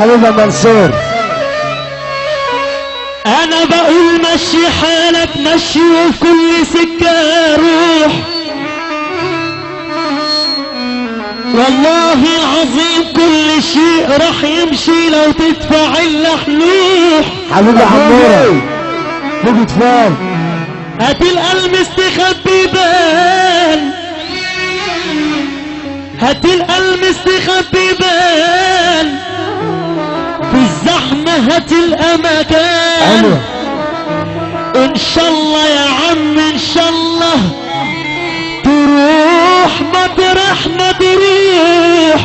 حبيبي منصور. انا بقول مشي حالك مشي وفي كل سكة روح، والله العظيم كل شيء راح يمشي لو تدفع اللحلوح. حبيبي عمورة بوجد فار. هات القلب استخبي بان، هات القلب استخبي بان، في الزحمة هات الاماكن. ان شاء الله يا عم ان شاء الله تروح مطرح ما تروح،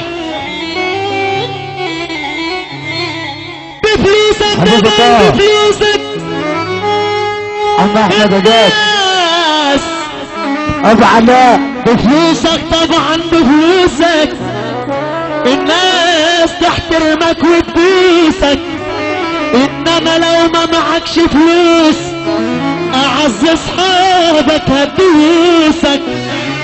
بفلوسك كمان بفلوسك. عم احمد جاد ابو علاء بفلوسك طبعا بفلوسك، الناس تحترمك وتبوسك، انما لو ما معكش فلوس اعز اصحابك هتبوسك.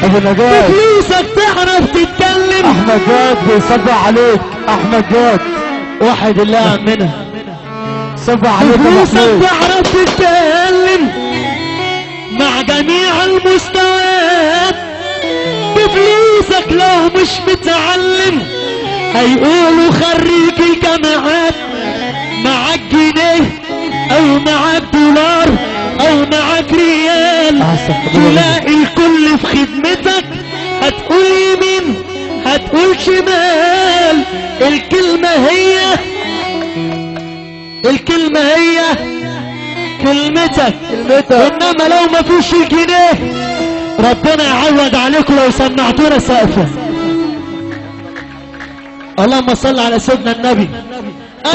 ابو نجاة بفلوسك تعرف تتكلم. احمد جاد بيصبح عليك. احمد جاد وحد الله عمنا صبح عليك. بفلوسك تعرف تتكلم مع جميع المستويات. بفلوسك لو مش متعلم هيقولوا خريج الجامعات. معاك جنيه او معاك دولار او معاك ريال تلاقي الكل في خدمتك، هتقول يمين هتقول شمال. الكلمة هي كلمتك. انما لو ما فيش الجنيه ربنا يعوض عليكم لو سمعتونا سقفة. اللهم صل على سيدنا النبي.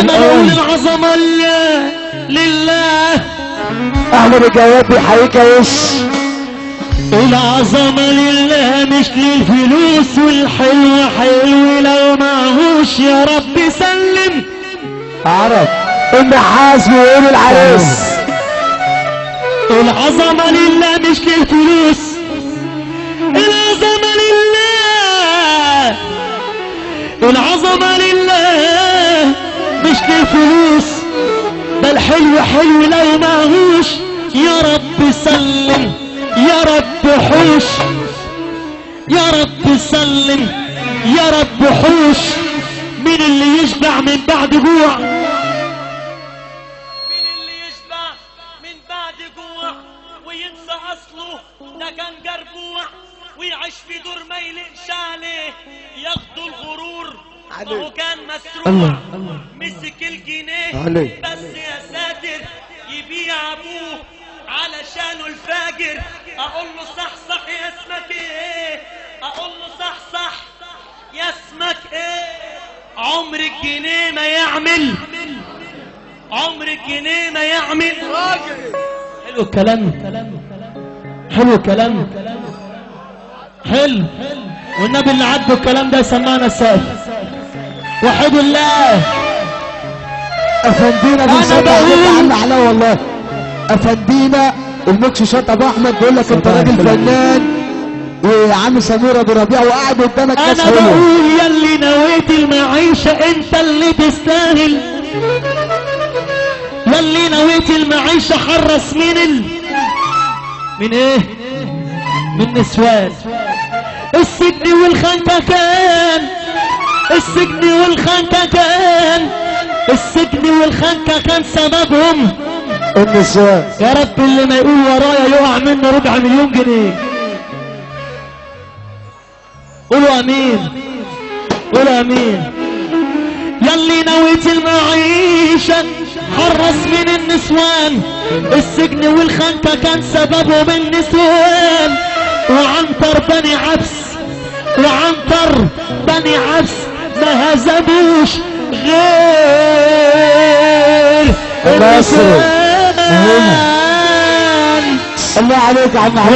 انا بقول العظمة لله. اهل الجواب بيحييك يا وش. العظمة لله مش للفلوس، والحلو حلو لو معهوش يا رب سلم. عرب النحاس بيقول العريس. العظمة لله مش للفلوس، العظمة لله، العظمة لله مش للفلوس، ده الحلو حلو لو معهوش يا رب سلم. يا رب حوش، يا رب سلم، يا رب حوش. مين اللي يشبع من بعد جوع؟ مين اللي يشبع من بعد جوع وينسى اصله ده كان جربوع، ويعيش في دور ما يلقش عليه ياخدوا الغرور وهو كان مسروع. مسك الجنيه بس يا ساتر يبيع ابوه علشانه الفاجر. اقول له صح صح يا اسمك ايه، اقول له صح صح يا اسمك ايه. عمر الجنيه ما يعمل، عمر الجنيه ما يعمل. حلو الكلام، حلو الكلام، حلو. والنبي اللي عدوا الكلام ده يسمعنا السقف. وحد الله. افندينا بيصبح عليك يا عم علاء والله. افندينا المكشوشات ابو احمد بيقول لك انت راجل فنان ويا عم سمير ابو ربيع وقاعد قدامك ناس حلوه. انا بقول يا اللي نويت المعيشه انت اللي تستاهل، يا اللي نويت المعيشه حرص من ايه؟ من نسوان. السجن والخنقه كان، السجن والخنقه كان، السجن والخنقه كان سببهم النسوان. يا رب اللي ما يقول ورايا يقع منه ربع مليون جنيه. قولوا امين، قولوا امين. يلي نويت المعيشة حرص من النسوان. السجن والخنقة كان سببهم النسوان. وعنتر بني عبس، وعنتر بني عبس ما هزموش غير النسوان. الله عليك يا عم علاء.